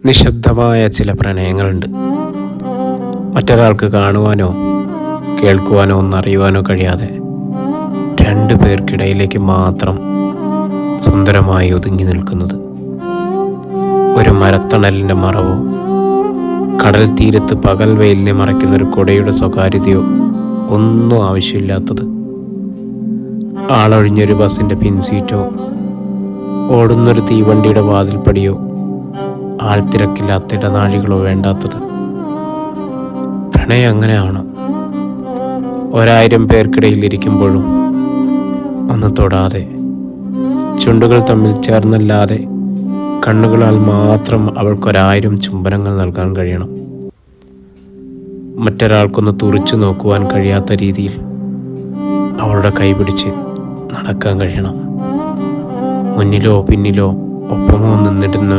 നിശബ്ദമായ ചില പ്രണയങ്ങളുണ്ട്. മറ്റൊരാൾക്ക് കാണുവാനോ കേൾക്കുവാനോ ഒന്നറിയുവാനോ കഴിയാതെ രണ്ടു പേർക്കിടയിലേക്ക് മാത്രം സുന്ദരമായി ഒതുങ്ങി നിൽക്കുന്നത്. ഒരു മരത്തണലിൻ്റെ മറവോ കടൽ തീരത്ത് പകൽ വെയിലിനെ മറയ്ക്കുന്നൊരു കുടയുടെ സ്വകാര്യതയോ ഒന്നും ആവശ്യമില്ലാത്തത്. ആളൊഴിഞ്ഞൊരു ബസ്സിൻ്റെ പിൻസീറ്റോ ഓടുന്നൊരു തീവണ്ടിയുടെ വാതിൽപ്പടിയോ ആൾത്തിരക്കില്ലാത്ത ഇടനാഴികളോ വേണ്ടാത്തത്. പ്രണയം അങ്ങനെയാണ്. 1000 പേർക്കിടയിൽ ഇരിക്കുമ്പോഴും ഒന്ന് തൊടാതെ, ചുണ്ടുകൾ തമ്മിൽ ചേർന്നല്ലാതെ കണ്ണുകളാൽ മാത്രം അവൾക്കൊരായിരം ചുംബനങ്ങൾ നൽകാൻ കഴിയണം. മറ്റൊരാൾക്കൊന്ന് തുറിച്ചു നോക്കുവാൻ കഴിയാത്ത രീതിയിൽ അവളുടെ കൈപിടിച്ച് നടക്കാൻ കഴിയണം. മുന്നിലോ പിന്നിലോ ഒപ്പമോ നിന്നിടുന്ന